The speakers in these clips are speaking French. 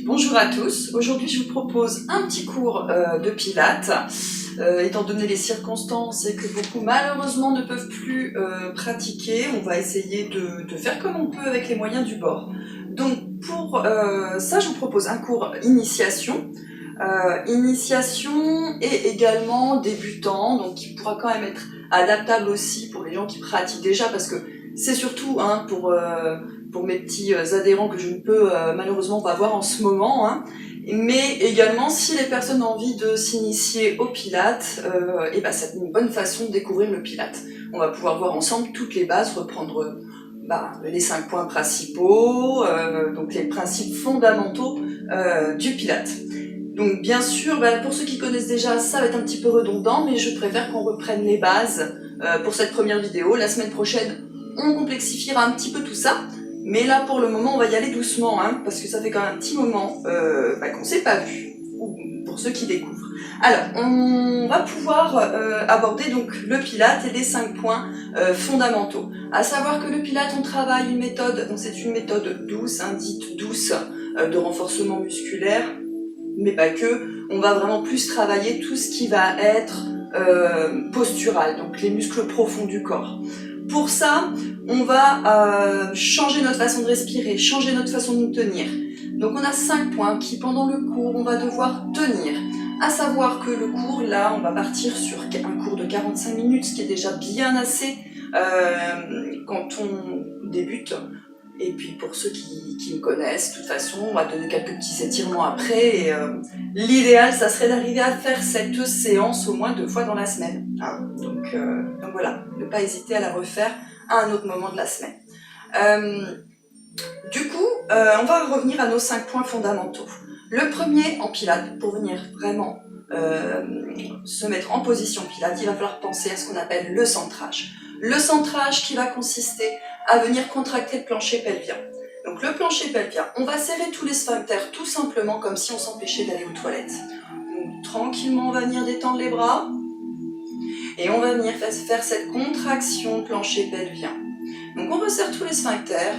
Bonjour à tous, aujourd'hui je vous propose un petit cours de pilates. Étant donné les circonstances et que beaucoup malheureusement ne peuvent plus pratiquer, on va essayer de faire comme on peut avec les moyens du bord. Donc pour ça je vous propose un cours initiation. Initiation et également débutant, donc qui pourra quand même être adaptable aussi pour les gens qui pratiquent déjà, parce que c'est surtout pour mes petits adhérents que je ne peux malheureusement pas voir en ce moment, mais également si les personnes ont envie de s'initier au Pilates, et ben c'est une bonne façon de découvrir le Pilates. On va pouvoir voir ensemble toutes les bases, reprendre les 5 points principaux, donc les principes fondamentaux du Pilates. Donc bien sûr, pour ceux qui connaissent déjà, ça va être un petit peu redondant, mais je préfère qu'on reprenne les bases pour cette première vidéo. La semaine prochaine, on complexifiera un petit peu tout ça, mais là pour le moment, on va y aller doucement, parce que ça fait quand même un petit moment qu'on ne s'est pas vu, pour ceux qui découvrent. Alors, on va pouvoir aborder donc le Pilates et les 5 points fondamentaux. À savoir que le Pilates, on travaille une méthode, donc c'est une méthode douce, dite douce, de renforcement musculaire, mais pas que. On va vraiment plus travailler tout ce qui va être postural, donc les muscles profonds du corps. Pour ça, on va changer notre façon de respirer, changer notre façon de nous tenir. Donc on a 5 points qui, pendant le cours, on va devoir tenir. À savoir que le cours, là, on va partir sur un cours de 45 minutes, ce qui est déjà bien assez quand on débute. Et puis pour ceux qui me connaissent, de toute façon, on va donner quelques petits étirements après. Et l'idéal, ça serait d'arriver à faire cette séance au moins 2 fois dans la semaine. Donc voilà, ne pas hésiter à la refaire à un autre moment de la semaine. Du coup, on va revenir à nos 5 points fondamentaux. Le premier en Pilates, pour venir vraiment se mettre en position Pilates, il va falloir penser à ce qu'on appelle le centrage. Le centrage qui va consister à venir contracter le plancher pelvien. Donc le plancher pelvien, on va serrer tous les sphincters tout simplement comme si on s'empêchait d'aller aux toilettes. Donc tranquillement, on va venir détendre les bras et on va venir faire cette contraction plancher pelvien. Donc on resserre tous les sphincters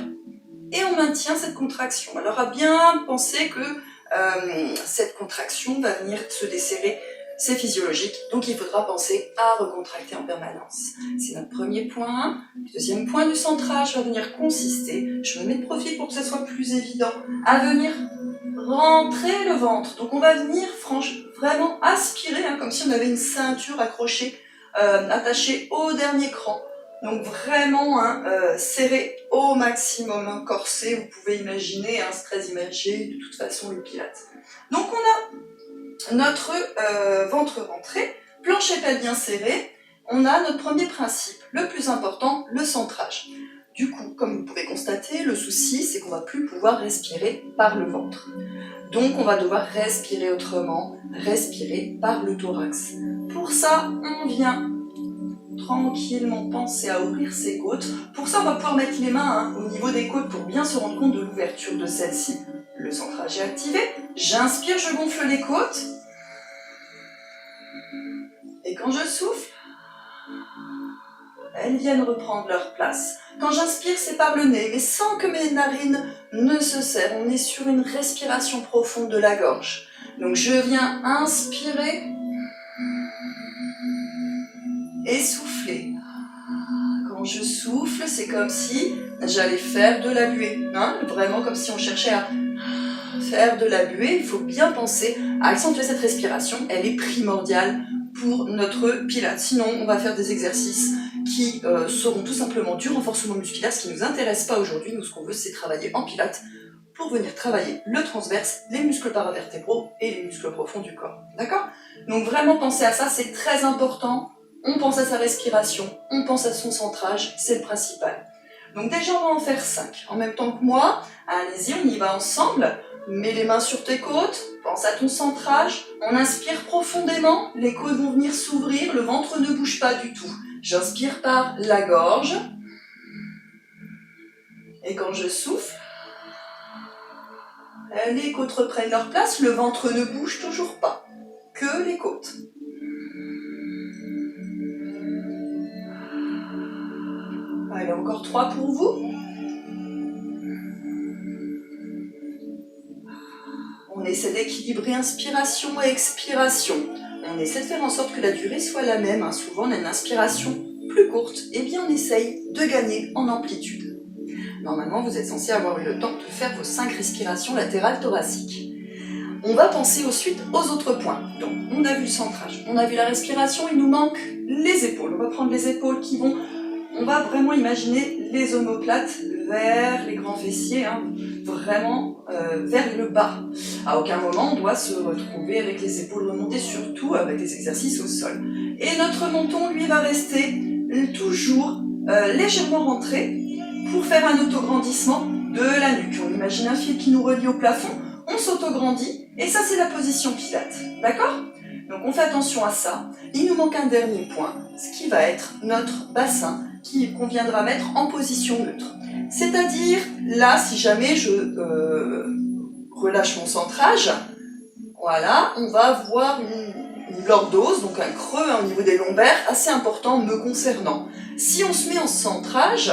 et on maintient cette contraction. Alors à bien penser que cette contraction va venir se desserrer, c'est physiologique, donc il faudra penser à recontracter en permanence. C'est notre premier point. Le deuxième point du centrage va venir consister, je me mets de profil pour que ce soit plus évident, à venir rentrer le ventre. Donc on va venir vraiment aspirer, comme si on avait une ceinture accrochée, attachée au dernier cran. Donc vraiment serrer au maximum, corsé, vous pouvez imaginer, c'est très imagé, de toute façon le Pilates. Donc on a notre ventre rentré, plancher pelvien serré, on a notre premier principe, le plus important, le centrage. Du coup, comme vous pouvez constater, le souci c'est qu'on ne va plus pouvoir respirer par le ventre. Donc on va devoir respirer autrement, respirer par le thorax. Pour ça, on vient tranquillement penser à ouvrir ses côtes. Pour ça, on va pouvoir mettre les mains au niveau des côtes pour bien se rendre compte de l'ouverture de celle-ci. Le centrage est activé. J'inspire, je gonfle les côtes. Et quand je souffle, elles viennent reprendre leur place. Quand j'inspire, c'est par le nez, mais sans que mes narines ne se serrent. On est sur une respiration profonde de la gorge. Donc je viens inspirer et souffler. Quand je souffle, c'est comme si j'allais faire de la buée. Vraiment comme si on cherchait à faire de la buée. Il faut bien penser à accentuer cette respiration. Elle est primordiale pour notre Pilates. Sinon, on va faire des exercices qui seront tout simplement du renforcement musculaire, ce qui ne nous intéresse pas aujourd'hui. Nous, ce qu'on veut, c'est travailler en Pilates pour venir travailler le transverse, les muscles paravertébraux et les muscles profonds du corps. D'accord? Donc vraiment penser à ça, c'est très important. On pense à sa respiration, on pense à son centrage, c'est le principal. Donc déjà, on va en faire 5. En même temps que moi, allez-y, on y va ensemble. Mets les mains sur tes côtes, pense à ton centrage. On inspire profondément, les côtes vont venir s'ouvrir, le ventre ne bouge pas du tout. J'inspire par la gorge. Et quand je souffle, les côtes reprennent leur place, le ventre ne bouge toujours pas. Que les côtes. Allez, encore 3 pour vous. on essaie d'équilibrer inspiration et expiration. On essaie de faire en sorte que la durée soit la même. Hein. Souvent, on a une inspiration plus courte. Et bien, on essaye de gagner en amplitude. Normalement, vous êtes censé avoir eu le temps de faire vos 5 respirations latérales thoraciques. On va penser ensuite aux autres points. Donc, on a vu le centrage, on a vu la respiration, il nous manque les épaules. On va prendre les épaules qui vont... On va vraiment imaginer les omoplates vers les grands fessiers, hein, vraiment vers le bas. À aucun moment, on doit se retrouver avec les épaules remontées, surtout avec des exercices au sol. Et notre menton, lui, va rester toujours légèrement rentré pour faire un autograndissement de la nuque. On imagine un fil qui nous relie au plafond, on s'autograndit, et ça c'est la position Pilate, d'accord? Donc on fait attention à ça. Il nous manque un dernier point, ce qui va être notre bassin, qu'on viendra mettre en position neutre. C'est-à-dire, là, si jamais je relâche mon centrage, voilà, on va avoir une lordose, donc un creux au niveau des lombaires, assez important me concernant. Si on se met en centrage,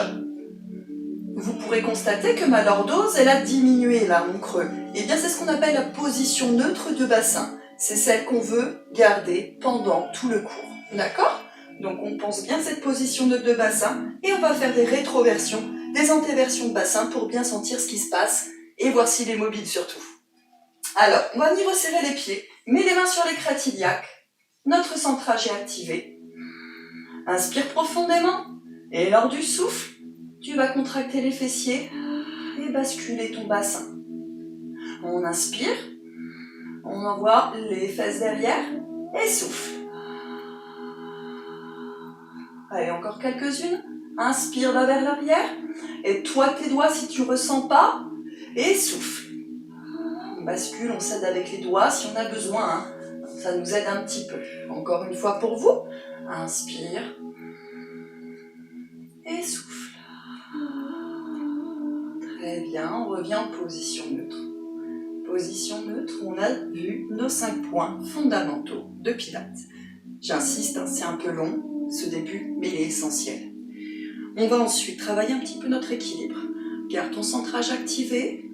vous pourrez constater que ma lordose, elle a diminué là, mon creux. Et bien c'est ce qu'on appelle la position neutre de bassin. C'est celle qu'on veut garder pendant tout le cours. D'accord? Donc on pense bien cette position neutre de bassin et on va faire des rétroversions, des antéversions de bassin pour bien sentir ce qui se passe et voir s'il est mobile surtout. Alors, on va venir resserrer les pieds, mets les mains sur les l'écrête iliaque. Notre centrage est activé. Inspire profondément et lors du souffle, tu vas contracter les fessiers et basculer ton bassin. On inspire, on envoie les fesses derrière et souffle. Allez, encore quelques-unes. Inspire, va vers l'arrière. Et toi, tes doigts si tu ne ressens pas. Et souffle. On bascule, on s'aide avec les doigts si on a besoin. Hein. Ça nous aide un petit peu. Encore une fois pour vous. Inspire. Et souffle. Très bien, on revient en position neutre. Position neutre, on a vu nos 5 points fondamentaux de Pilates. J'insiste, hein, c'est un peu long, ce début, mais il est essentiel. On va ensuite travailler un petit peu notre équilibre. Garde ton centrage activé.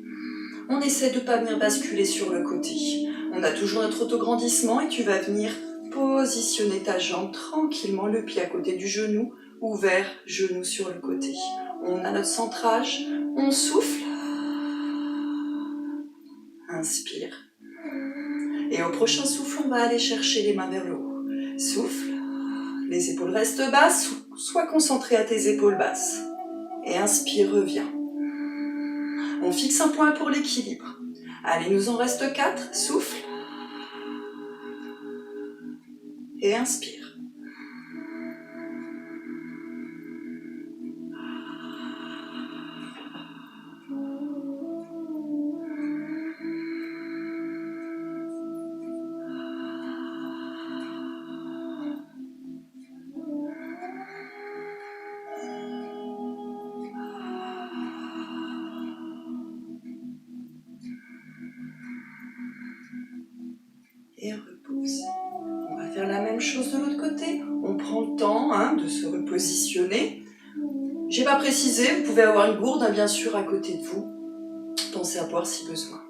On essaie de ne pas venir basculer sur le côté. On a toujours notre autograndissement et tu vas venir positionner ta jambe tranquillement, le pied à côté du genou, ouvert, genou sur le côté. On a notre centrage, on souffle. Inspire. Et au prochain souffle, on va aller chercher les mains vers le haut. Souffle. Les épaules restent basses, sois concentré à tes épaules basses. Et inspire, reviens. On fixe un point pour l'équilibre. Allez, il nous en reste 4. Souffle. Et inspire. Et repousse. On va faire la même chose de l'autre côté. On prend le temps de se repositionner. J'ai pas précisé, vous pouvez avoir une gourde bien sûr à côté de vous. Pensez à boire si besoin.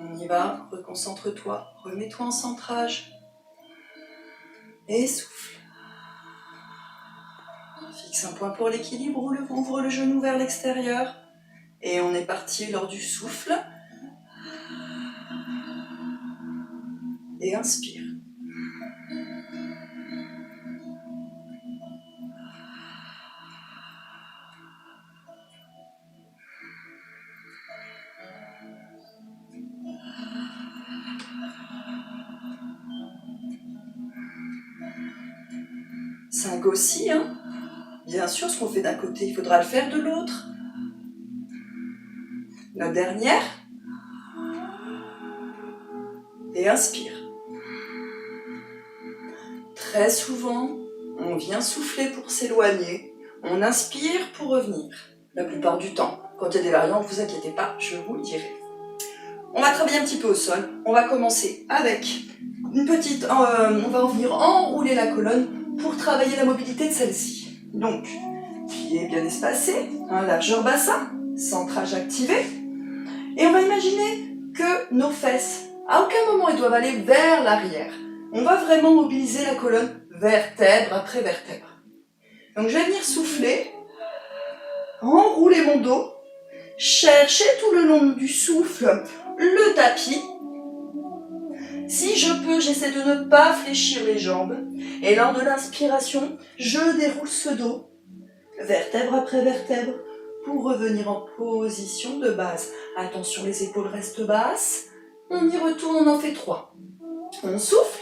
On y va, reconcentre-toi, remets-toi en centrage. Et souffle. Fixe un point pour l'équilibre, ouvre le genou vers l'extérieur. Et on est parti lors du souffle. Et inspire. Cinq aussi, hein. Bien sûr, ce qu'on fait d'un côté, il faudra le faire de l'autre. La dernière. Et inspire. Très souvent, on vient souffler pour s'éloigner. On inspire pour revenir. La plupart du temps. Quand il y a des variantes, ne vous inquiétez pas, je vous le dirai. On va travailler un petit peu au sol. On va commencer avec une petite... on va venir enrouler la colonne pour travailler la mobilité de celle-ci. Donc, pieds bien espacés, largeur bassin, centrage activé. Et on va imaginer que nos fesses. À aucun moment elles doivent aller vers l'arrière. On va vraiment mobiliser la colonne vertèbre après vertèbre. Donc je vais venir souffler, enrouler mon dos, chercher tout le long du souffle le tapis. Si je peux, j'essaie de ne pas fléchir les jambes. Et lors de l'inspiration, je déroule ce dos, vertèbre après vertèbre, pour revenir en position de base. Attention, les épaules restent basses. On y retourne, on en fait 3. On souffle.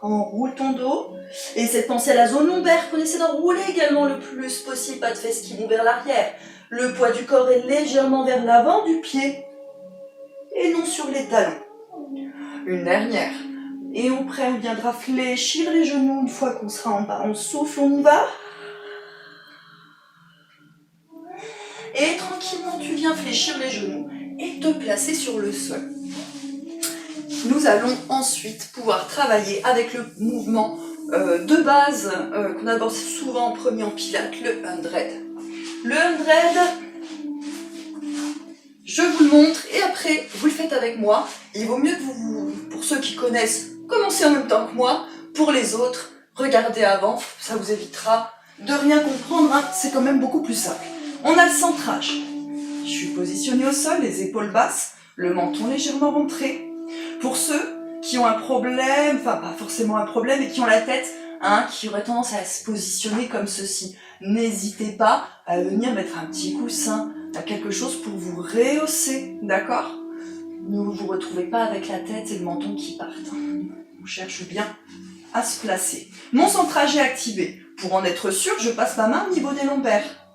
Enroule ton dos. Et essaie de penser à la zone lombaire. On essaie d'enrouler également le plus possible. Pas de fesses qui vont vers l'arrière. Le poids du corps est légèrement vers l'avant du pied. Et non sur les talons. Une dernière. Et après, on viendra fléchir les genoux une fois qu'on sera en bas. On souffle, on y va. Et tranquillement, tu viens fléchir les genoux et te placer sur le sol. Nous allons ensuite pouvoir travailler avec le mouvement de base qu'on aborde souvent en premier en pilates, le 100. Le 100, je vous le montre et après vous le faites avec moi. Il vaut mieux que vous, pour ceux qui connaissent, commencez en même temps que moi. Pour les autres, regardez avant, ça vous évitera de rien comprendre, hein. C'est quand même beaucoup plus simple. On a le centrage. Je suis positionnée au sol, les épaules basses, le menton légèrement rentré. Pour ceux qui ont un problème, enfin pas forcément un problème, mais qui ont la tête qui aurait tendance à se positionner comme ceci, n'hésitez pas à venir mettre un petit coussin, à quelque chose pour vous rehausser, d'accord? Ne vous retrouvez pas avec la tête et le menton qui partent. On cherche bien à se placer. Mon centrage est activé. Pour en être sûr, je passe ma main au niveau des lombaires.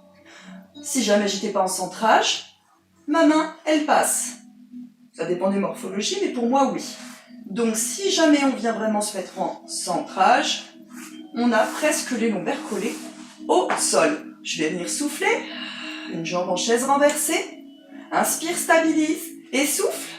Si jamais j'étais pas en centrage, ma main, elle passe. Ça dépend des morphologies, mais pour moi, oui. Donc, si jamais on vient vraiment se mettre en centrage, on a presque les lombaires collés au sol. Je vais venir souffler. Une jambe en chaise renversée. Inspire, stabilise et souffle.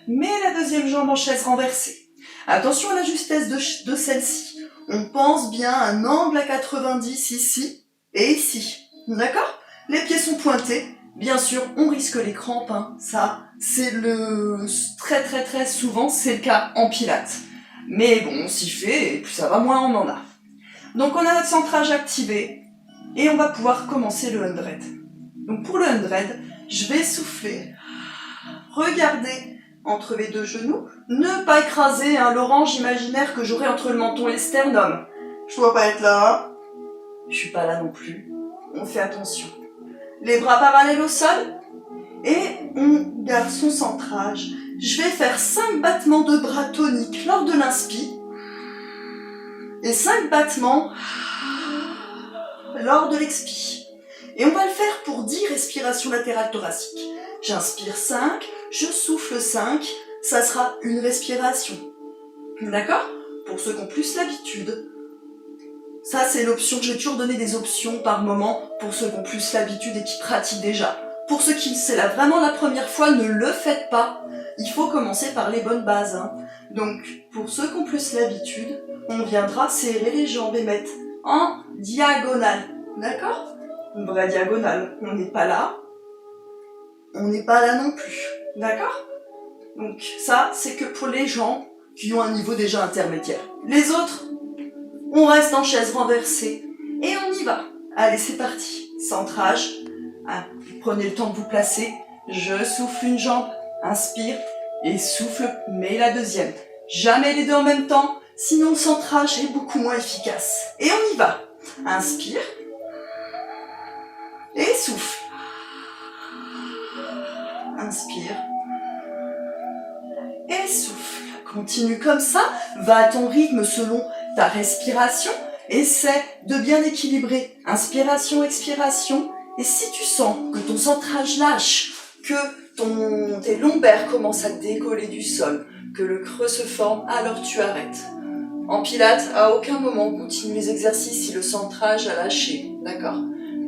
Mets la deuxième jambe en chaise renversée. Attention à la justesse de celle-ci. On pense bien à un angle à 90 ici et ici. D'accord? Les pieds sont pointés. Bien sûr, on risque les crampes. Ça, c'est très souvent, c'est le cas en pilates. Mais bon, on s'y fait et plus ça va, moins on en a. Donc on a notre centrage activé et on va pouvoir commencer le 100. Donc pour le 100, je vais souffler. Regardez entre mes deux genoux. Ne pas écraser l'orange imaginaire que j'aurai entre le menton et le sternum. Je dois pas être là. Je suis pas là non plus. On fait attention. Les bras parallèles au sol. Et on garde son centrage. Je vais faire 5 battements de bras toniques lors de l'inspire. Et 5 battements lors de l'expire. Et on va le faire pour 10 respirations latérales thoraciques. J'inspire 5, je souffle 5, ça sera une respiration. D'accord? Pour ceux qui ont plus l'habitude. Ça, c'est l'option. Je vais toujours donner des options par moment pour ceux qui ont plus l'habitude et qui pratiquent déjà. Pour ceux qui c'est là vraiment la première fois, ne le faites pas. Il faut commencer par les bonnes bases. Donc, pour ceux qui ont plus l'habitude, on viendra serrer les jambes et mettre en diagonale. D'accord? Une vraie diagonale. On n'est pas là. On n'est pas là non plus. D'accord? Donc, ça, c'est que pour les gens qui ont un niveau déjà intermédiaire. Les autres, on reste en chaise renversée. Et on y va. Allez, c'est parti. Centrage. Prenez le temps de vous placer. Je souffle une jambe. Inspire. Et souffle, mais la deuxième. Jamais les deux en même temps. Sinon, le centrage est beaucoup moins efficace. Et on y va. Inspire. Et souffle. Inspire. Et souffle. Continue comme ça. Va à ton rythme selon ta respiration. Essaie de bien équilibrer. Inspiration, expiration. Et si tu sens que ton centrage lâche, que tes lombaires commencent à décoller du sol, que le creux se forme, alors tu arrêtes. En pilates, à aucun moment on continue les exercices si le centrage a lâché. D'accord?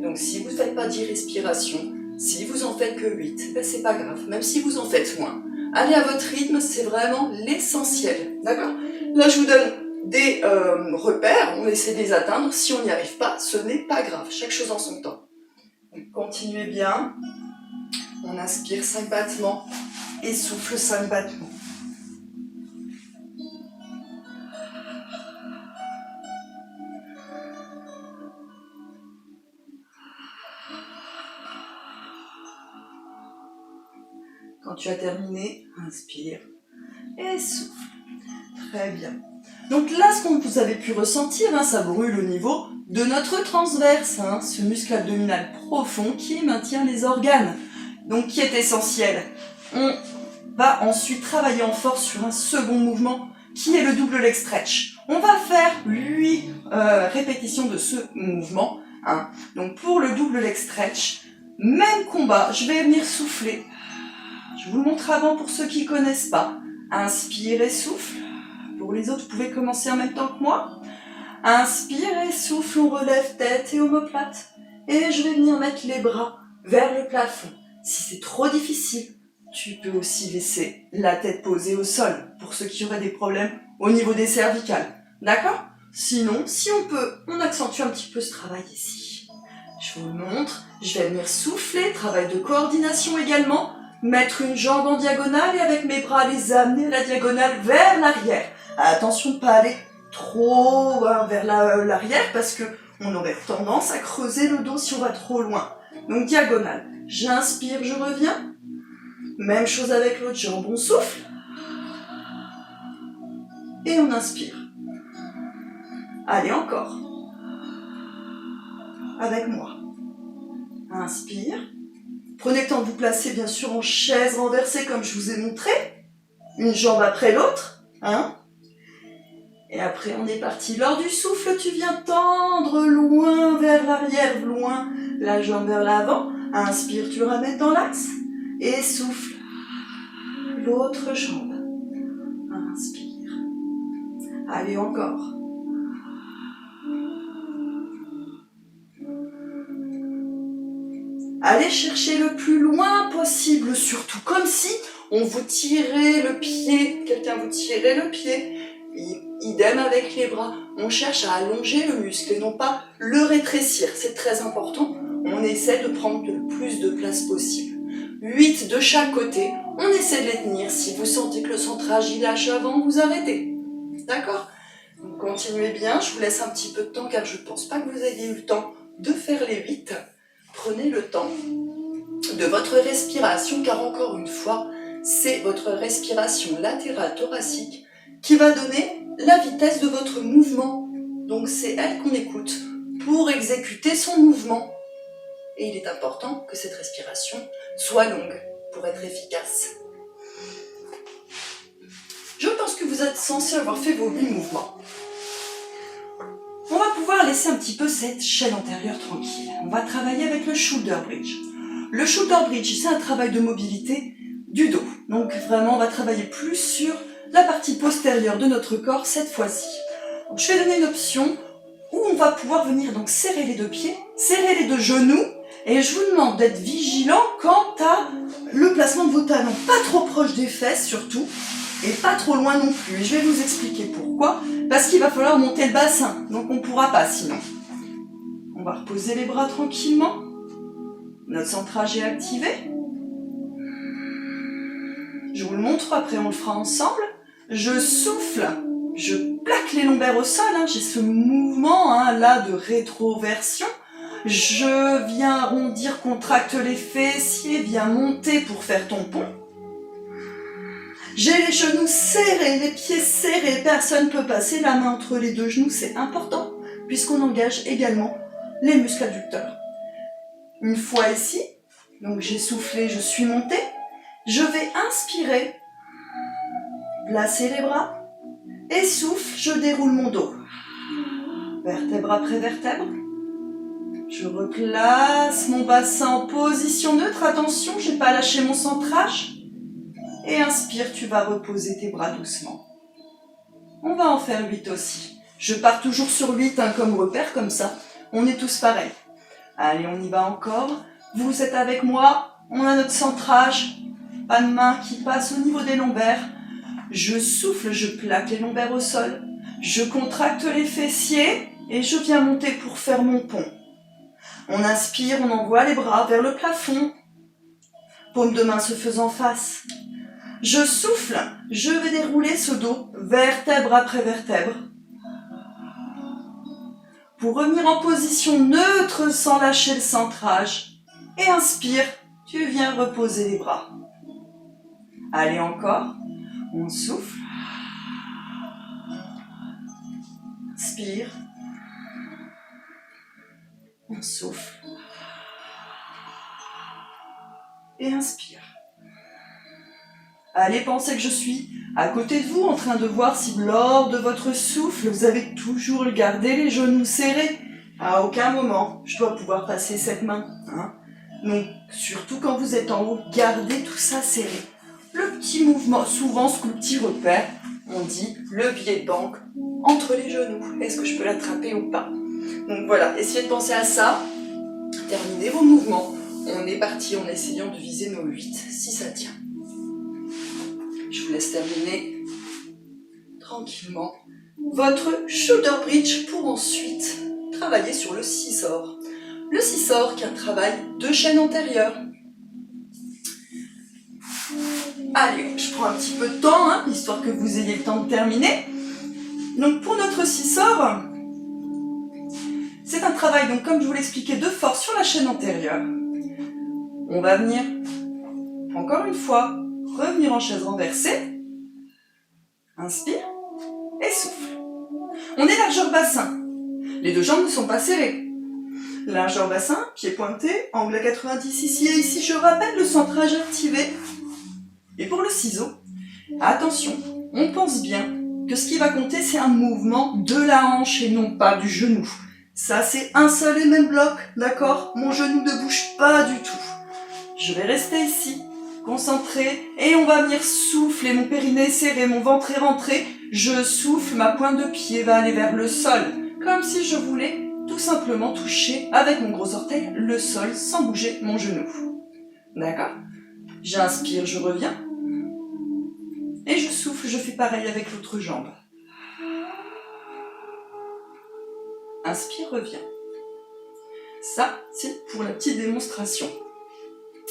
Donc si vous ne faites pas 10 respirations, si vous en faites que 8, ben c'est pas grave, même si vous en faites moins. Allez à votre rythme, c'est vraiment l'essentiel. D'accord? Là, je vous donne des repères, on essaie de les atteindre. Si on n'y arrive pas, ce n'est pas grave. Chaque chose en son temps. Donc, continuez bien. On inspire 5 battements et souffle 5 battements. Quand tu as terminé, inspire et souffle. Très bien. Donc là, ce que vous avez pu ressentir, ça brûle au niveau de notre transverse, ce muscle abdominal profond qui maintient les organes, donc qui est essentiel. On va ensuite travailler en force sur un second mouvement qui est le double leg stretch. On va faire 8 répétitions de ce mouvement. Donc pour le double leg stretch, même combat, je vais venir souffler. Je vous le montre avant pour ceux qui ne connaissent pas. Inspire et souffle. Pour les autres, vous pouvez commencer en même temps que moi. Inspire et souffle, on relève tête et omoplate. Et je vais venir mettre les bras vers le plafond. Si c'est trop difficile, tu peux aussi laisser la tête posée au sol pour ceux qui auraient des problèmes au niveau des cervicales. D'accord ? Sinon, si on peut, on accentue un petit peu ce travail ici. Je vous le montre. Je vais venir souffler, travail de coordination également. Mettre une jambe en diagonale et avec mes bras les amener à la diagonale vers l'arrière. Attention de ne pas aller trop vers l'arrière parce que on aurait tendance à creuser le dos si on va trop loin. Donc diagonale. J'inspire, je reviens. Même chose avec l'autre jambe, on souffle. Et on inspire. Allez, encore. Avec moi. Inspire. Prenez le temps de vous placer bien sûr en chaise renversée comme je vous ai montré. Une jambe après l'autre. Et après on est parti. Lors du souffle, tu viens tendre loin vers l'arrière, loin la jambe vers l'avant. Inspire, tu ramènes dans l'axe. Et souffle. L'autre jambe. Inspire. Allez, encore. Allez chercher le plus loin possible, surtout comme si on vous tirait le pied, quelqu'un vous tirait le pied. Idem avec les bras, on cherche à allonger le muscle et non pas le rétrécir, c'est très important. On essaie de prendre le plus de place possible. 8 de chaque côté, on essaie de les tenir. Si vous sentez que le centrage il lâche avant, vous arrêtez. D'accord ? Donc continuez bien, je vous laisse un petit peu de temps car je ne pense pas que vous ayez eu le temps de faire les 8. Prenez le temps de votre respiration, car encore une fois, c'est votre respiration latérale thoracique qui va donner la vitesse de votre mouvement. Donc c'est elle qu'on écoute pour exécuter son mouvement. Et il est important que cette respiration soit longue pour être efficace. Je pense que vous êtes censé avoir fait vos 8 mouvements. On va pouvoir laisser un petit peu cette chaîne antérieure tranquille. On va travailler avec le shoulder bridge. Le shoulder bridge, c'est un travail de mobilité du dos. Donc vraiment, on va travailler plus sur la partie postérieure de notre corps cette fois-ci. Je vais donner une option où on va pouvoir venir donc serrer les deux pieds, serrer les deux genoux, et je vous demande d'être vigilant quant à le placement de vos talons. Pas trop proche des fesses surtout, et pas trop loin non plus. Et je vais vous expliquer pourquoi. Parce qu'il va falloir monter le bassin, donc on ne pourra pas sinon. On va reposer les bras tranquillement. Notre centrage est activé. Je vous le montre, après on le fera ensemble. Je souffle, je plaque les lombaires au sol. J'ai ce mouvement là de rétroversion. Je viens arrondir, contracte les fessiers, viens monter pour faire ton pont. J'ai les genoux serrés, les pieds serrés, personne ne peut passer la main entre les deux genoux, c'est important, puisqu'on engage également les muscles adducteurs. Une fois ici, donc j'ai soufflé, je suis montée, je vais inspirer, placer les bras, et souffle, je déroule mon dos. Vertèbre après vertèbre. Je replace mon bassin en position neutre, attention, je n'ai pas lâché mon centrage. Et inspire, tu vas reposer tes bras doucement. On va en faire 8 aussi. Je pars toujours sur 8 comme repère, comme ça. On est tous pareils. Allez, on y va encore. Vous êtes avec moi. On a notre centrage. Pas de main qui passe au niveau des lombaires. Je souffle, je plaque les lombaires au sol. Je contracte les fessiers et je viens monter pour faire mon pont. On inspire, on envoie les bras vers le plafond. paume de main se faisant face. Je souffle, je vais dérouler ce dos, vertèbre après vertèbre, pour revenir en position neutre sans lâcher le centrage. Et inspire, tu viens reposer les bras. Allez encore, on souffle. Inspire. On souffle. Et inspire. Allez, pensez que je suis à côté de vous en train de voir si lors de votre souffle, vous avez toujours gardé les genoux serrés. À aucun moment, je dois pouvoir passer cette main. Donc, surtout quand vous êtes en haut, gardez tout ça serré. Le petit mouvement, souvent ce petit repère, on dit le pied de banque entre les genoux. Est-ce que je peux l'attraper ou pas? Donc voilà, essayez de penser à ça. Terminez vos mouvements. On est parti en essayant de viser nos 8, si ça tient. Je vous laisse terminer tranquillement votre shoulder bridge pour ensuite travailler sur le scissor. Le scissor qui est un travail de chaîne antérieure. Allez, je prends un petit peu de temps, histoire que vous ayez le temps de terminer. Donc pour notre scissor, c'est un travail, donc comme je vous l'expliquais, de force sur la chaîne antérieure. On va venir, encore une fois, revenir en chaise renversée. Inspire et souffle. On est largeur bassin. Les deux jambes ne sont pas serrées. Largeur bassin, pied pointé, angle à 90 ici et ici. Je rappelle le centrage activé. Et pour le ciseau, attention, on pense bien que ce qui va compter, c'est un mouvement de la hanche et non pas du genou. Ça, c'est un seul et même bloc, d'accord? Mon genou ne bouge pas du tout. Je vais rester ici, concentré, et on va venir souffler, mon périnée est serré, mon ventre est rentré. Je souffle, ma pointe de pied va aller vers le sol, comme si je voulais tout simplement toucher avec mon gros orteil le sol sans bouger mon genou. D'accord? J'inspire, je reviens. Et je souffle, je fais pareil avec l'autre jambe. Inspire, reviens. Ça, c'est pour la petite démonstration.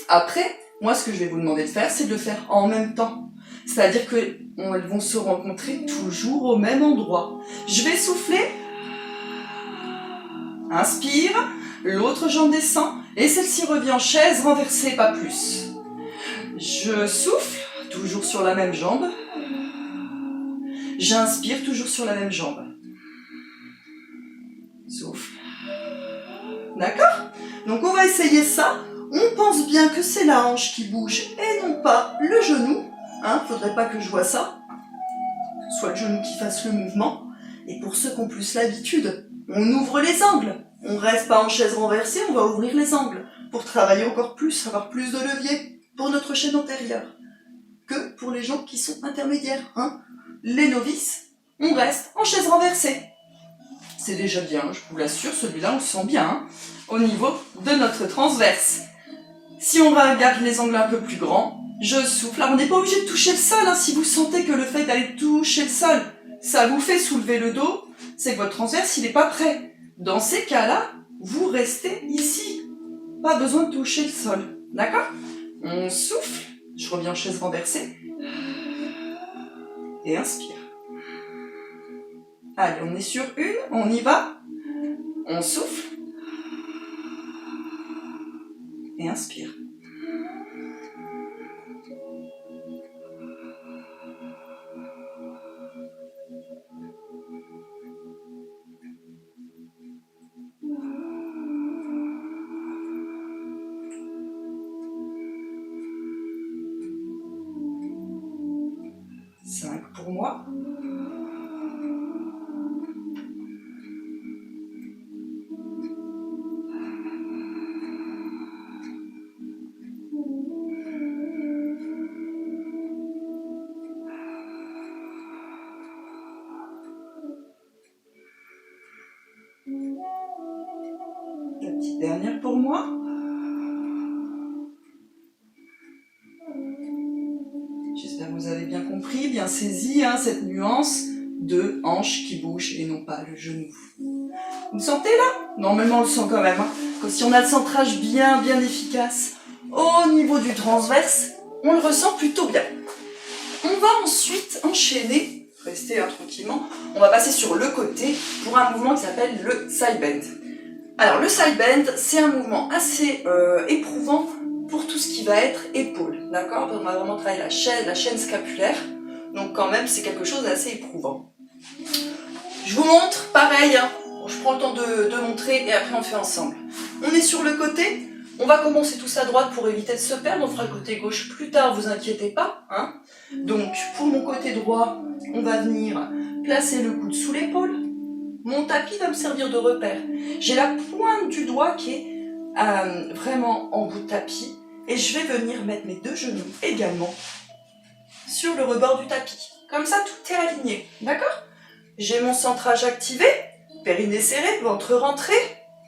Après, moi, ce que je vais vous demander de faire, c'est de le faire en même temps. C'est-à-dire qu'elles vont se rencontrer toujours au même endroit. Je vais souffler. Inspire. L'autre jambe descend. Et celle-ci revient en chaise renversée, pas plus. Je souffle, toujours sur la même jambe. J'inspire, toujours sur la même jambe. Souffle. D'accord? Donc on va essayer ça. On pense bien que c'est la hanche qui bouge et non pas le genou. Faudrait pas que je vois ça. Soit le genou qui fasse le mouvement. Et pour ceux qui ont plus l'habitude, on ouvre les angles. On reste pas en chaise renversée, on va ouvrir les angles pour travailler encore plus, avoir plus de levier pour notre chaîne antérieure que pour les gens qui sont intermédiaires. Les novices, on reste en chaise renversée. C'est déjà bien, je vous l'assure, celui-là on le sent bien au niveau de notre transverse. Si on regarde les angles un peu plus grands, je souffle. Alors on n'est pas obligé de toucher le sol, si vous sentez que le fait d'aller toucher le sol, ça vous fait soulever le dos, c'est que votre transverse il n'est pas prêt. Dans ces cas-là, vous restez ici. Pas besoin de toucher le sol, d'accord? On souffle, je reviens en chaise renversée, et inspire. Allez, on est sur une, on y va. On souffle. Et inspire. Cinq pour moi. La petite dernière pour moi. J'espère que vous avez bien compris, bien saisi cette nuance de hanche qui bouge et non pas le genou. Vous le sentez là? Normalement on le sent quand même. Si on a le centrage bien efficace, Au niveau du transverse, on le ressent plutôt bien. On va ensuite enchaîner, restez là tranquillement, on va passer sur le côté pour un mouvement qui s'appelle le side bend. Alors le side bend, c'est un mouvement assez éprouvant pour tout ce qui va être épaule, d'accord? On va vraiment travailler la chaîne scapulaire, donc quand même c'est quelque chose d'assez éprouvant. Je vous montre, pareil, hein. Je prends le temps de montrer et après on fait ensemble. On est sur le côté, on va commencer tous à droite pour éviter de se perdre, on fera le côté gauche plus tard, vous inquiétez pas. Hein. Donc pour mon côté droit, on va venir placer le coude sous l'épaule. Mon tapis va me servir de repère. J'ai la pointe du doigt qui est vraiment en bout de tapis et je vais venir mettre mes deux genoux également sur le rebord du tapis. Comme ça, tout est aligné, d'accord? J'ai mon centrage activé, périnée serré, ventre rentré,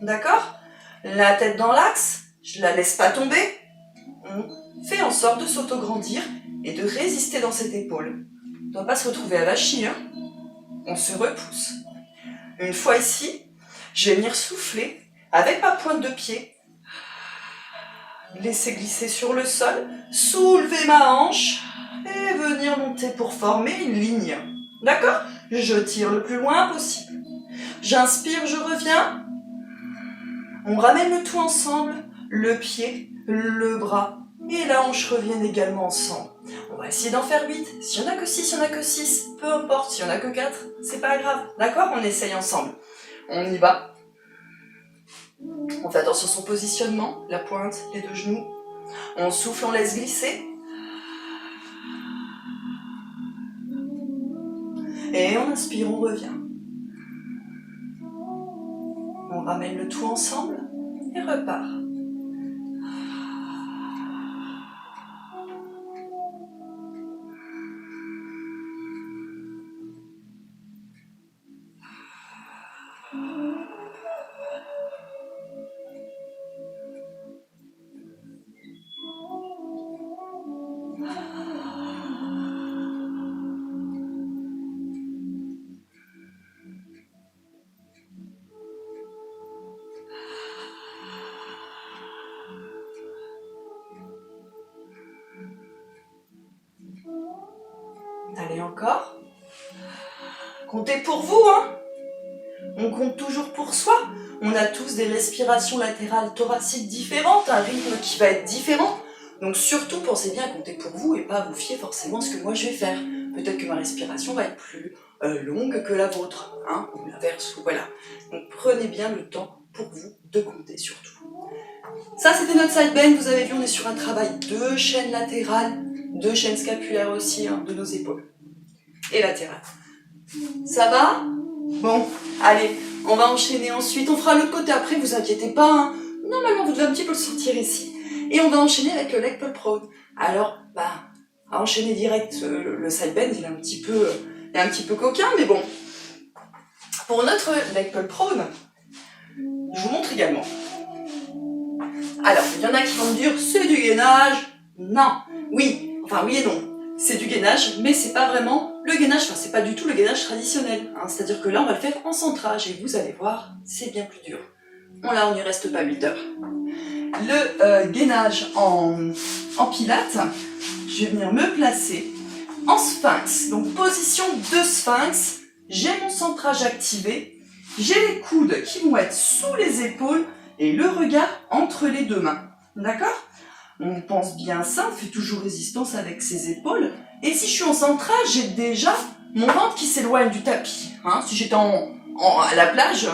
d'accord? La tête dans l'axe, je la laisse pas tomber. On fait en sorte de s'autograndir et de résister dans cette épaule. On ne doit pas se retrouver avachi, hein? On se repousse. Une fois ici, je vais venir souffler avec ma pointe de pied. Laisser glisser sur le sol, soulever ma hanche et venir monter pour former une ligne. D'accord? Je tire le plus loin possible. J'inspire, je reviens. On ramène le tout ensemble, le pied, le bras et la hanche reviennent également ensemble. On va essayer d'en faire 8. S'il n'y en a que 6, il n'y en a que 6. Peu importe, s'il n'y en a que 4, c'est pas grave. D'accord? On essaye ensemble. On y va. On fait attention à son positionnement, la pointe, les deux genoux. On souffle, on laisse glisser. Et on inspire, on revient. On ramène le tout ensemble et repart. Allez, encore. Comptez pour vous, hein. On compte toujours pour soi. On a tous des respirations latérales thoraciques différentes, un rythme qui va être différent. Donc surtout, pensez bien à compter pour vous et pas à vous fier forcément à ce que moi je vais faire. Peut-être que ma respiration va être plus longue que la vôtre, hein, ou l'inverse, voilà. Donc prenez bien le temps pour vous de compter surtout. Ça, c'était notre side bend. Vous avez vu, on est sur un travail de chaîne latérale, de chaîne scapulaire aussi, hein, de nos épaules. Et latérale. Ça va? Bon, allez, on va enchaîner ensuite. On fera l'autre côté après, vous inquiétez pas. Hein. Normalement, vous devez un petit peu le sentir ici. Et on va enchaîner avec le leg pull prone. Alors, à enchaîner direct le side bend, il est un petit peu coquin, mais bon. Pour notre leg pull prone, je vous montre également. Alors, il y en a qui vont me dire, c'est du gainage. Non, oui, enfin oui et non. C'est du gainage, mais c'est pas vraiment le gainage, enfin c'est pas du tout le gainage traditionnel. Hein. C'est-à-dire que là, on va le faire en centrage, et vous allez voir, c'est bien plus dur. Bon là, on n'y reste pas 8 heures. Le gainage en pilates, je vais venir me placer en sphinx. Donc position de sphinx, j'ai mon centrage activé, j'ai les coudes qui vont être sous les épaules et le regard entre les deux mains. D'accord? On pense bien ça, on fait toujours résistance avec ses épaules. Et si je suis en centrage, j'ai déjà mon ventre qui s'éloigne du tapis. Hein, si j'étais à la plage,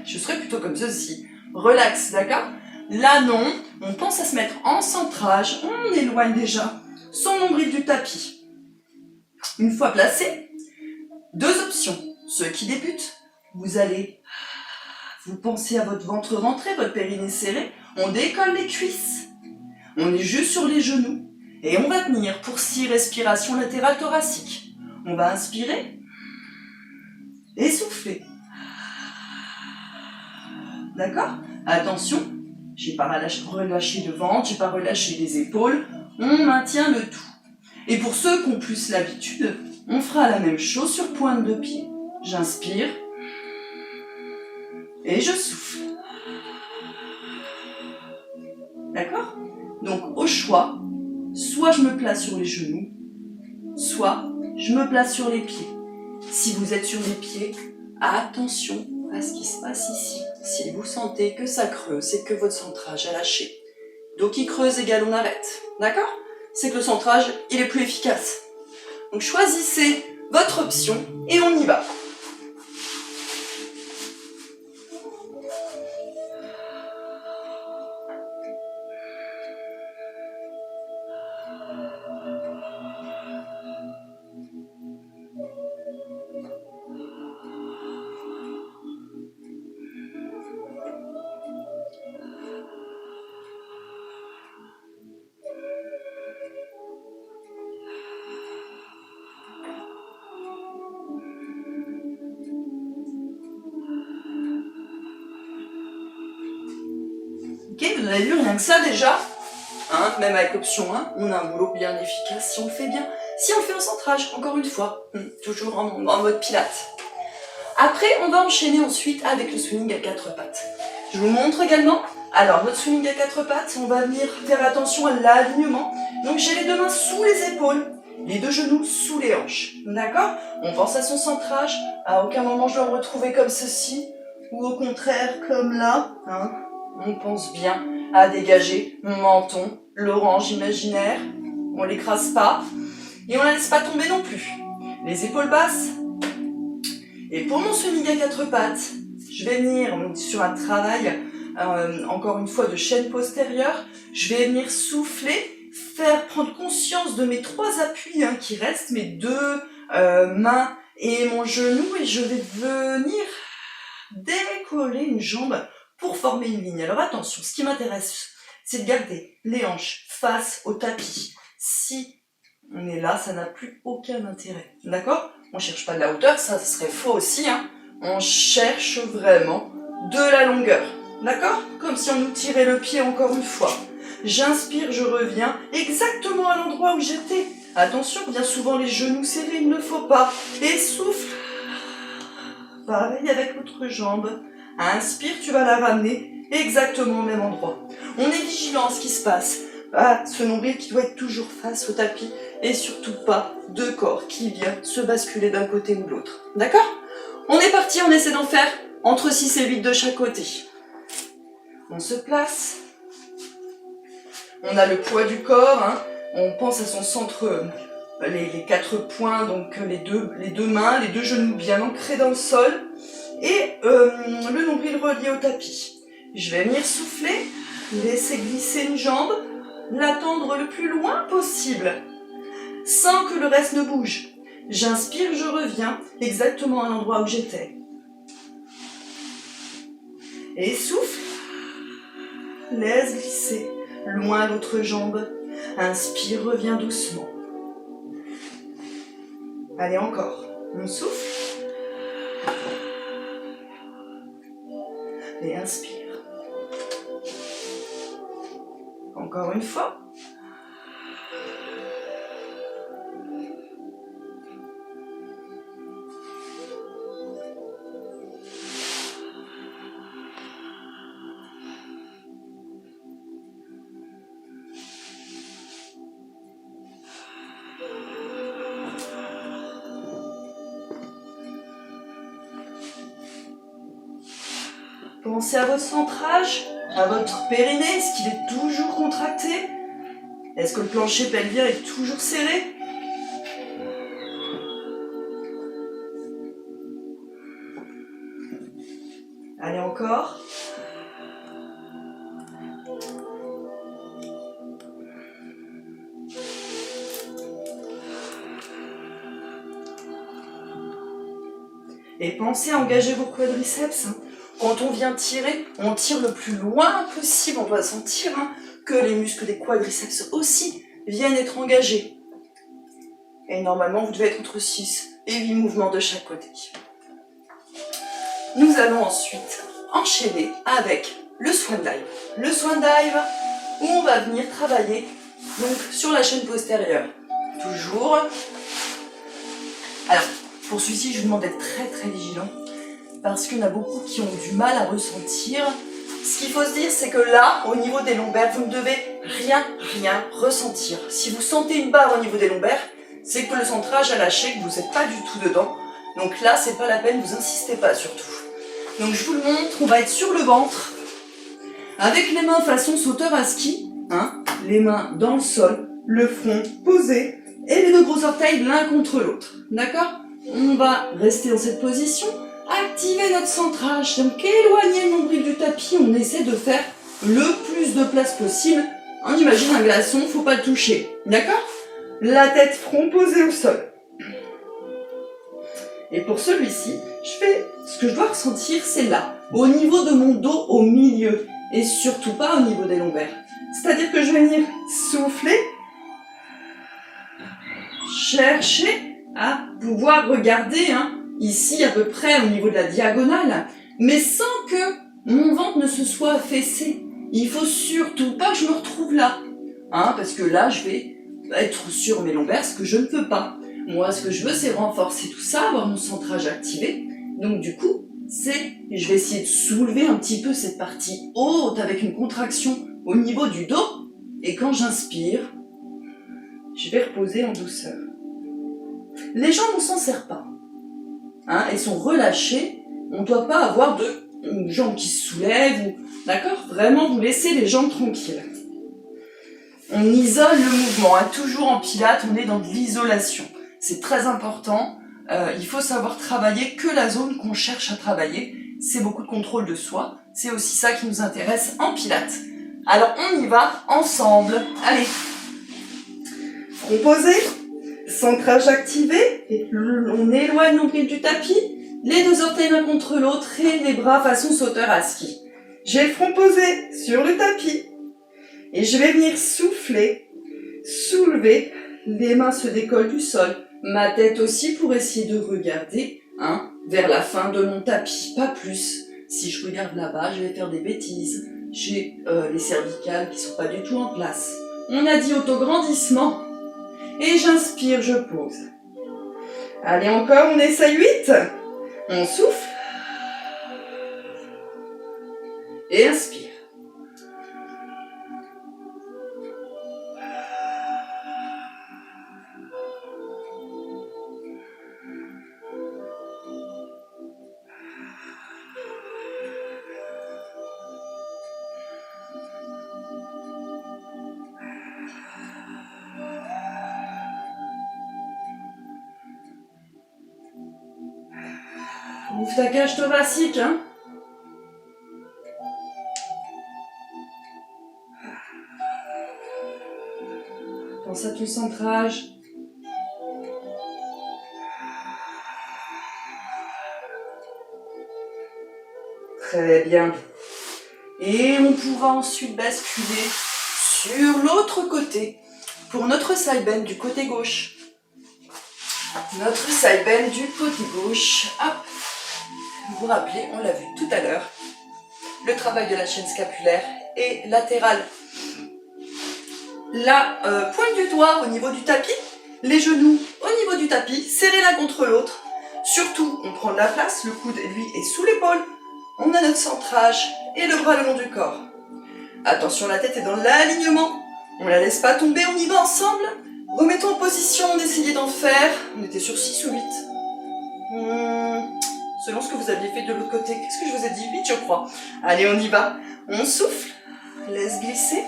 je serais plutôt comme ceci. Relax, d'accord? Là non, on pense à se mettre en centrage, on éloigne déjà son nombril du tapis. Une fois placé, deux options. Ceux qui débutent, vous allez vous pensez à votre ventre rentré, votre périnée serré, on décolle les cuisses. On est juste sur les genoux et on va tenir pour 6 respirations latérales thoraciques. On va inspirer et souffler. D'accord? Attention, j'ai pas relâché le ventre, j'ai pas relâché les épaules. On maintient le tout. Et pour ceux qui ont plus l'habitude, on fera la même chose sur pointe de pied. J'inspire et je souffle. D'accord? Donc, choix, soit je me place sur les genoux, soit je me place sur les pieds. Si vous êtes sur les pieds, attention à ce qui se passe ici. Si vous sentez que ça creuse et que votre centrage a lâché, dos qui creuse égale on arrête, d'accord? C'est que le centrage, il est plus efficace. Donc choisissez votre option et on y va. Ok, vous avez vu, rien que ça déjà, hein, même avec l'option 1, on a un boulot bien efficace si on le fait bien. Si on le fait en centrage, encore une fois, toujours en mode pilates. Après, on va enchaîner ensuite avec le swing à 4 pattes. Je vous montre également. Alors, notre swing à 4 pattes, on va venir faire attention à l'alignement. Donc, j'ai les deux mains sous les épaules, les deux genoux sous les hanches. D'accord? On pense à son centrage. À aucun moment, je dois me retrouver comme ceci, ou au contraire, comme là. Hein? On pense bien à dégager mon menton, l'orange imaginaire. On l'écrase pas. Et on la laisse pas tomber non plus. Les épaules basses. Et pour mon swing à 4 pattes, je vais venir sur un travail, encore une fois, de chaîne postérieure. Je vais venir souffler, faire prendre conscience de mes 3 appuis qui restent, mes 2 mains et mon genou. Et je vais venir décoller une jambe pour former une ligne. Alors attention, ce qui m'intéresse, c'est de garder les hanches face au tapis. Si on est là, ça n'a plus aucun intérêt. D'accord? On ne cherche pas de la hauteur, ça serait faux aussi. Hein. On cherche vraiment de la longueur. D'accord? Comme si on nous tirait le pied encore une fois. J'inspire, je reviens exactement à l'endroit où j'étais. Attention, bien souvent les genoux serrés, il ne faut pas. Et souffle. Pareil avec l'autre jambe. Inspire, tu vas la ramener exactement au même endroit. On est vigilant à ce qui se passe. Ah, ce nombril qui doit être toujours face au tapis et surtout pas deux corps qui viennent se basculer d'un côté ou de l'autre. D'accord? On est parti, on essaie d'en faire entre 6 et 8 de chaque côté. On se place. On a le poids du corps. Hein. On pense à son centre, les 4 points, donc les deux mains, les 2 genoux bien ancrés dans le sol. Et le nombril relié au tapis. Je vais venir souffler, laisser glisser une jambe, l'attendre le plus loin possible, sans que le reste ne bouge. J'inspire, je reviens exactement à l'endroit où j'étais. Et souffle, laisse glisser, loin l'autre jambe. Inspire, reviens doucement. Allez, encore. On souffle. Et inspire. Encore une fois. Pensez à votre centrage, à votre périnée, est-ce qu'il est toujours contracté? Est-ce que le plancher pelvien est toujours serré? Allez, encore. Et pensez à engager vos quadriceps. Quand on vient tirer, on tire le plus loin possible. On doit sentir que les muscles des quadriceps aussi viennent être engagés. Et normalement, vous devez être entre 6 et 8 mouvements de chaque côté. Nous allons ensuite enchaîner avec le swan dive. Le swan dive où on va venir travailler donc, sur la chaîne postérieure. Toujours. Alors, pour celui-ci, je vous demande d'être très très vigilant. Parce qu'il y en a beaucoup qui ont du mal à ressentir. Ce qu'il faut se dire, c'est que là, au niveau des lombaires, vous ne devez rien ressentir. Si vous sentez une barre au niveau des lombaires, c'est que le centrage a lâché, que vous n'êtes pas du tout dedans. Donc là, c'est pas la peine, vous insistez pas surtout. Donc je vous le montre, on va être sur le ventre, avec les mains façon sauteur à ski, hein, les mains dans le sol, le front posé, et les deux gros orteils l'un contre l'autre. D'accord? On va rester dans cette position, activer notre centrage, donc éloigner le nombril du tapis, on essaie de faire le plus de place possible. On imagine un glaçon, faut pas le toucher. D'accord? La tête front posé au sol. Et pour celui-ci, ce que je dois ressentir, c'est là, au niveau de mon dos, au milieu, et surtout pas au niveau des lombaires. C'est-à-dire que je vais venir souffler, chercher à pouvoir regarder, ici à peu près au niveau de la diagonale, mais sans que mon ventre ne se soit affaissé. Il faut surtout pas que je me retrouve là, parce que là, je vais être sur mes lombaires, ce que je ne veux pas. Moi, ce que je veux, c'est renforcer tout ça, avoir mon centrage activé. Donc du coup, je vais essayer de soulever un petit peu cette partie haute avec une contraction au niveau du dos. Et quand j'inspire, je vais reposer en douceur. Les jambes, on s'en sert pas. Elles sont relâchées. On ne doit pas avoir de jambes qui se soulèvent. D'accord? Vraiment, vous laissez les jambes tranquilles. On isole le mouvement. Toujours en pilates, on est dans de l'isolation. C'est très important. Il faut savoir travailler que la zone qu'on cherche à travailler. C'est beaucoup de contrôle de soi. C'est aussi ça qui nous intéresse en pilates. Alors, on y va ensemble. Allez. Front posé. Centrage activé. Et on éloigne le nombril du tapis. Les deux orteils l'un contre l'autre et les bras façon sauteur à ski. J'ai le front posé sur le tapis. Et je vais venir souffler, soulever. Les mains se décollent du sol. Ma tête aussi pour essayer de regarder vers la fin de mon tapis, pas plus. Si je regarde là-bas, je vais faire des bêtises. J'ai les cervicales qui sont pas du tout en place. On a dit autograndissement. Et j'inspire, je pose. Allez encore, on essaye 8. On souffle. Et inspire. Ouvre ta cage thoracique, Pense à ton centrage. Très bien. Et on pourra ensuite basculer sur l'autre côté pour notre side bend du côté gauche. Notre side bend du côté gauche. Hop. Vous vous rappelez, on l'a vu tout à l'heure. Le travail de la chaîne scapulaire et latérale. La pointe du doigt au niveau du tapis, les genoux au niveau du tapis, serrés l'un contre l'autre. Surtout, on prend de la place, le coude, lui, est sous l'épaule. On a notre centrage et le bras le long du corps. Attention, la tête est dans l'alignement. On la laisse pas tomber, on y va ensemble. Remettons en position, on essayait d'en faire. On était sur 6 ou 8. Selon ce que vous aviez fait de l'autre côté. Qu'est-ce que je vous ai dit? 8, je crois. Allez, on y va. On souffle. Laisse glisser.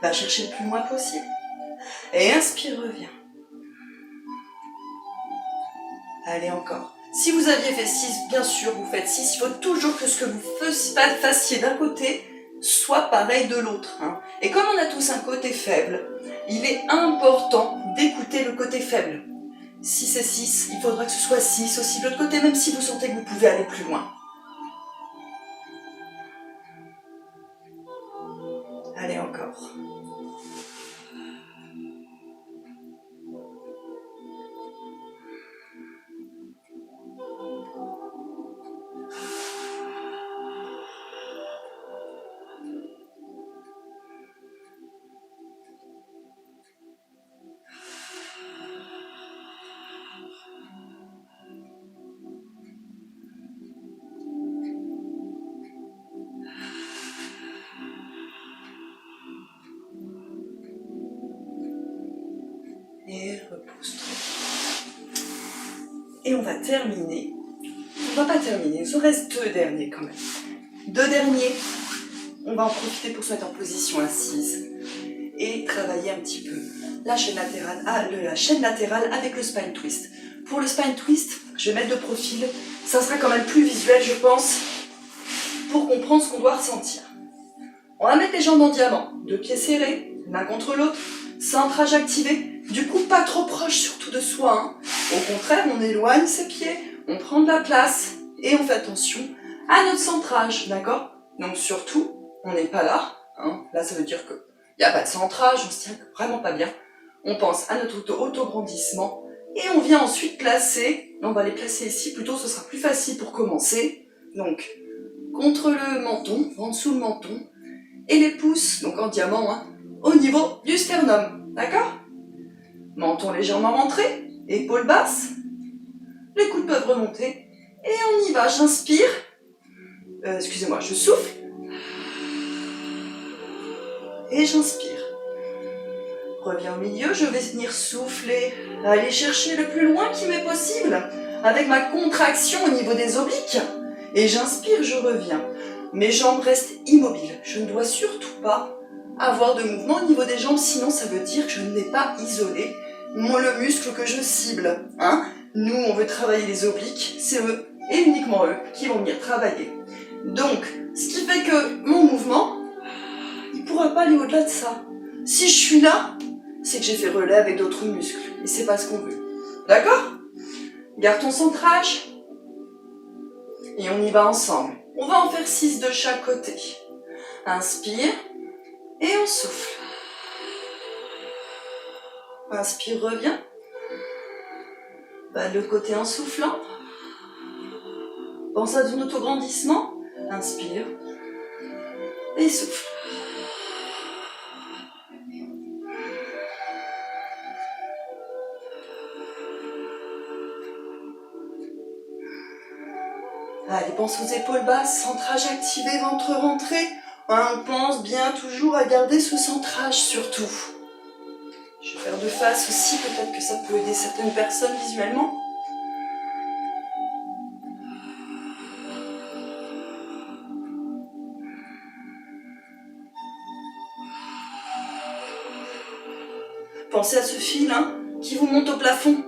Va chercher le plus loin possible. Et inspire, reviens. Allez, encore. Si vous aviez fait 6, bien sûr, vous faites 6. Il faut toujours que ce que vous fassiez d'un côté soit pareil de l'autre. Et comme on a tous un côté faible, il est important d'écouter le côté faible. Si c'est 6, il faudra que ce soit 6 aussi de l'autre côté, même si vous sentez que vous pouvez aller plus loin. Allez, encore. Et on va terminer. On va pas terminer, il nous reste 2 derniers quand même. 2 derniers. On va en profiter pour se mettre en position assise et travailler un petit peu la chaîne latérale avec le spine twist. Pour le spine twist, je vais mettre de profil. Ça sera quand même plus visuel, je pense, pour comprendre ce qu'on doit ressentir. On va mettre les jambes en diamant, 2 pieds serrés, l'un contre l'autre, centrage activé. Du coup, pas trop proche surtout de soi. Hein. Au contraire, on éloigne ses pieds, on prend de la place et on fait attention à notre centrage, d'accord? Donc surtout, on n'est pas là. Hein. Là, ça veut dire qu'il n'y a pas de centrage, on se tient vraiment pas bien. On pense à notre auto-grandissement et on vient ensuite placer, on va les placer ici, plutôt ce sera plus facile pour commencer. Donc, contre le menton, en dessous le menton, et les pouces, donc en diamant, hein, au niveau du sternum, d'accord? Menton légèrement rentré, épaules basses, les coudes peuvent remonter, et on y va, j'inspire, excusez-moi, je souffle, et j'inspire. Reviens au milieu, je vais venir souffler, aller chercher le plus loin qui m'est possible, avec ma contraction au niveau des obliques, et j'inspire, je reviens. Mes jambes restent immobiles, je ne dois surtout pas avoir de mouvement au niveau des jambes, sinon ça veut dire que je n'ai pas isolé le muscle que je cible. Hein. Nous, on veut travailler les obliques, c'est eux, et uniquement eux, qui vont venir travailler. Donc, ce qui fait que mon mouvement, il ne pourra pas aller au-delà de ça. Si je suis là, c'est que j'ai fait relais avec d'autres muscles, et c'est pas ce qu'on veut. D'accord? Garde ton centrage, et on y va ensemble. On va en faire 6 de chaque côté. Inspire, et on souffle. Inspire, reviens. De l'autre côté en soufflant. Pense à ton autograndissement. Inspire. Et souffle. Allez, pense aux épaules basses, centrage activé, ventre rentré. On pense bien toujours à garder ce centrage surtout. Je vais faire de face aussi, peut-être que ça peut aider certaines personnes visuellement. Pensez à ce fil qui vous monte au plafond.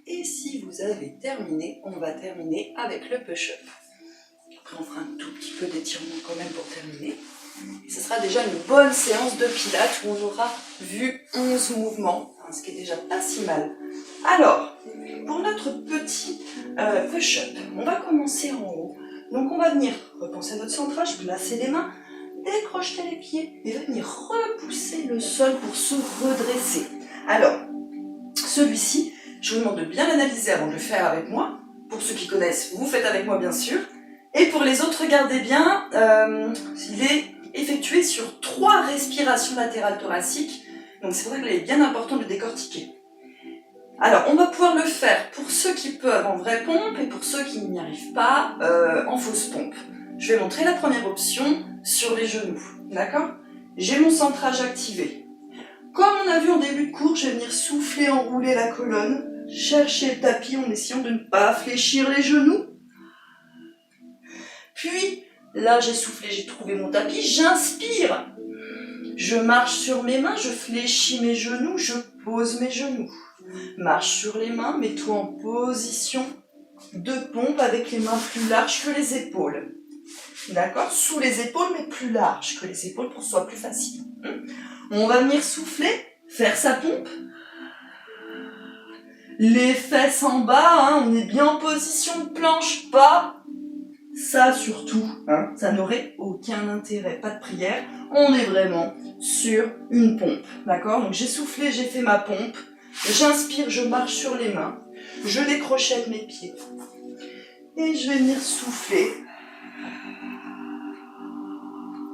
Et si vous avez terminé, on va terminer avec le push-up. Après, on fera un tout petit peu d'étirement quand même pour terminer. Et ce sera déjà une bonne séance de pilates où on aura vu 11 mouvements, ce qui est déjà pas si mal. Alors, pour notre petit push-up, on va commencer en haut. Donc on va venir repenser à notre centrage, placer les mains, décrocher les pieds et venir repousser le sol pour se redresser. Alors, celui-ci, je vous demande de bien l'analyser avant de le faire avec moi. Pour ceux qui connaissent, vous faites avec moi bien sûr. Et pour les autres, regardez bien, il est effectué sur 3 respirations latérales thoraciques. Donc c'est pour ça qu'il est bien important de le décortiquer. Alors, on va pouvoir le faire pour ceux qui peuvent en vraie pompe et pour ceux qui n'y arrivent pas en fausse pompe. Je vais montrer la première option sur les genoux, d'accord? J'ai mon centrage activé. Comme on a vu en début de cours, je vais venir souffler, enrouler la colonne, chercher le tapis en essayant de ne pas fléchir les genoux. Puis, là j'ai soufflé, j'ai trouvé mon tapis, j'inspire. Je marche sur mes mains, je fléchis mes genoux, je pose mes genoux. Marche sur les mains, mets-toi en position de pompe avec les mains plus larges que les épaules. D'accord? Sous les épaules, mais plus larges que les épaules pour que ce soit plus facile. On va venir souffler, faire sa pompe. Les fesses en bas, on est bien en position de planche, pas ça surtout, ça n'aurait aucun intérêt, pas de prière. On est vraiment sur une pompe, d'accord? Donc j'ai soufflé, j'ai fait ma pompe. J'inspire, je marche sur les mains, je décrochette mes pieds et je vais venir souffler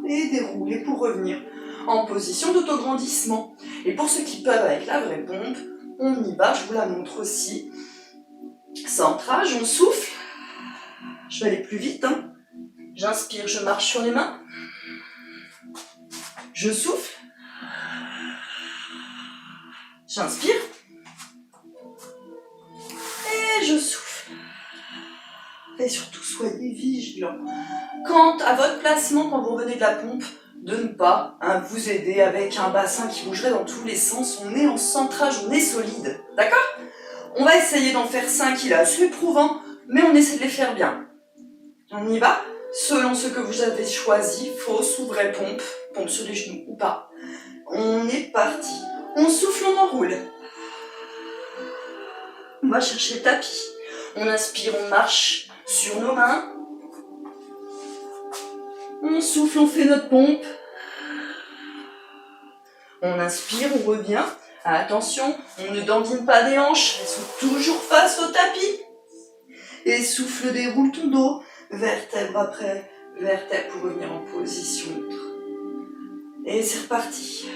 et dérouler pour revenir en position d'autograndissement. Et pour ceux qui peuvent avec la vraie pompe, on y va, je vous la montre aussi. Centrage, on souffle, Je vais aller plus vite. Hein. J'inspire, je marche sur les mains. Je souffle. J'inspire. Et je souffle. Et surtout, soyez vigilants. Quant à votre placement, quand vous revenez de la pompe, de ne pas vous aider avec un bassin qui bougerait dans tous les sens. On est en centrage, on est solide. D'accord? On va essayer d'en faire 5, il est assez éprouvant, mais on essaie de les faire bien. On y va? Selon ce que vous avez choisi, fausse ou vraie pompe, pompe sur les genoux ou pas. On est parti. On souffle, on enroule. On va chercher le tapis. On inspire, on marche sur nos mains. On souffle, on fait notre pompe. On inspire, on revient. Attention, on ne dandine pas des hanches, elles sont toujours face au tapis. Et souffle, déroule ton dos, vertèbre après vertèbre pour revenir en position neutre. Et c'est reparti.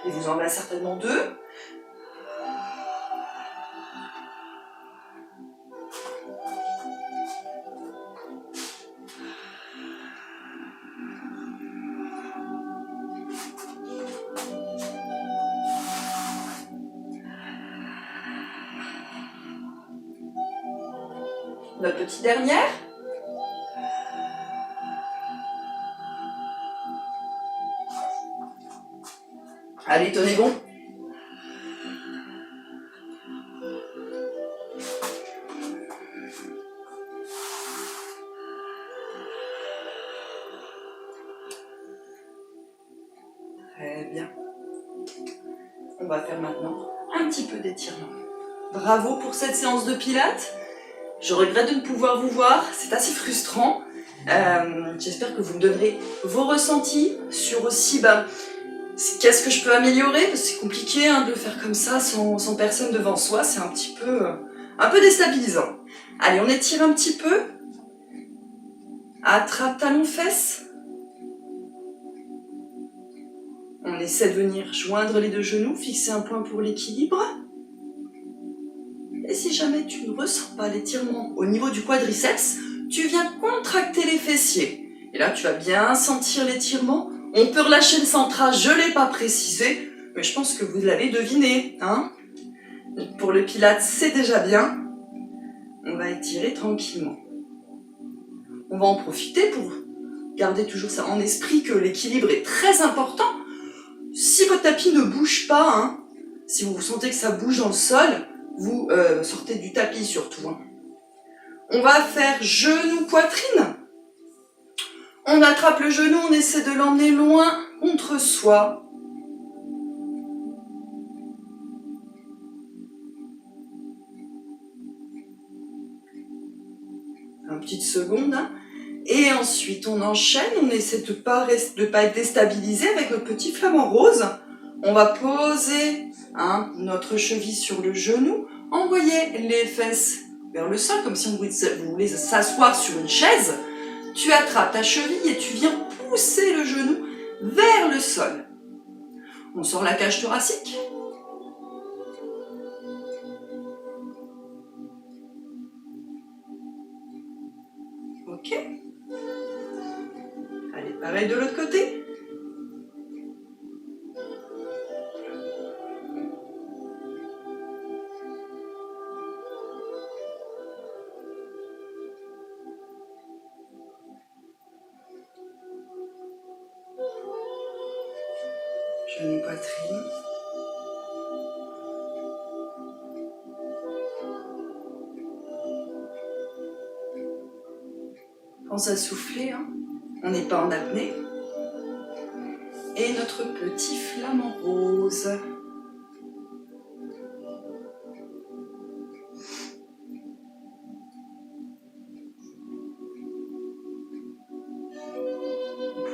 Il vous en reste certainement 2. Notre petite dernière. Allez, tenez bon. Très bien. On va faire maintenant un petit peu d'étirement. Bravo pour cette séance de pilates. Je regrette de ne pouvoir vous voir, c'est assez frustrant. J'espère que vous me donnerez vos ressentis sur aussi qu'est-ce que je peux améliorer, parce que c'est compliqué de le faire comme ça sans personne devant soi, c'est un peu déstabilisant. Allez, on étire un petit peu. Attrape talon fesses. On essaie de venir joindre les 2 genoux, fixer un point pour l'équilibre. Et si jamais tu ne ressens pas l'étirement au niveau du quadriceps, tu viens contracter les fessiers. Et là, tu vas bien sentir l'étirement. On peut relâcher le centrage, je ne l'ai pas précisé, mais je pense que vous l'avez deviné. Pour le pilates, c'est déjà bien. On va étirer tranquillement. On va en profiter pour garder toujours ça en esprit que l'équilibre est très important. Si votre tapis ne bouge pas, si vous sentez que ça bouge dans le sol, vous sortez du tapis surtout. On va faire genou, poitrine. On attrape le genou, on essaie de l'emmener loin contre soi. Une petite seconde. Et ensuite, on enchaîne, on essaie de pas être déstabilisé avec notre petit flamant rose. On va poser notre cheville sur le genou, envoyer les fesses vers le sol, comme si vous voulez s'asseoir sur une chaise. Tu attrapes ta cheville et tu viens pousser le genou vers le sol. On sort la cage thoracique. Ok. Allez, pareil de l'autre côté. Genou, poitrine. Pense à souffler, on n'est pas en apnée. Et notre petit flamant rose.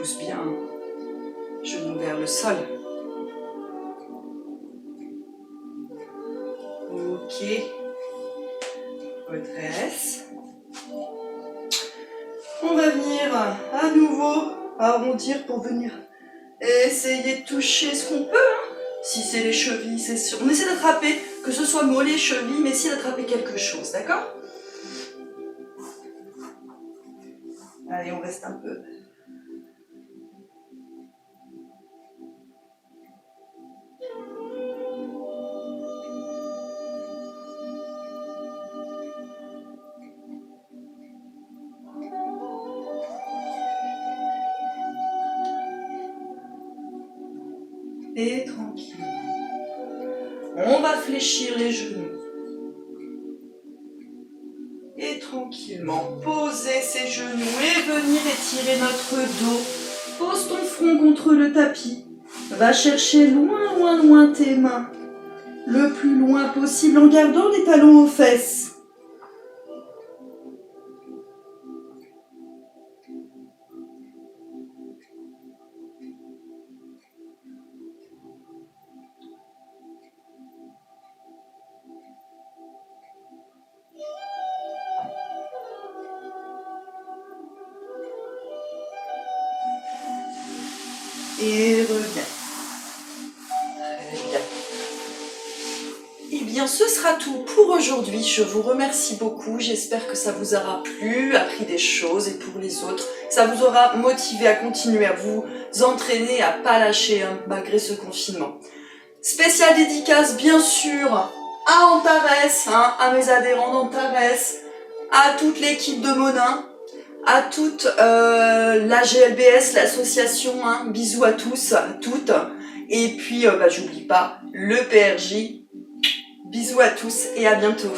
pousse bien. Genou vers le sol. Ok. Redresse. On va venir à nouveau arrondir pour venir essayer de toucher ce qu'on peut. Hein. Si c'est les chevilles, c'est sûr. On essaie d'attraper, que ce soit mollets, chevilles, mais essayer d'attraper quelque chose, d'accord? Allez, on reste un peu. Et tranquille. On va fléchir les genoux. Et tranquillement poser ses genoux et venir étirer notre dos. Pose ton front contre le tapis. Va chercher loin, loin, loin tes mains. Le plus loin possible en gardant les talons aux fesses. Et reviens. Très bien. Eh bien, ce sera tout pour aujourd'hui. Je vous remercie beaucoup. J'espère que ça vous aura plu, appris des choses et pour les autres, ça vous aura motivé à continuer à vous entraîner, à pas lâcher hein, malgré ce confinement. Spéciale dédicace, bien sûr, à Antares, hein, à mes adhérents d'Antares, à toute l'équipe de Monin, à toute la GLBS, l'association, hein, bisous à tous, à toutes. Et puis, j'oublie pas, le PRJ. Bisous à tous et à bientôt.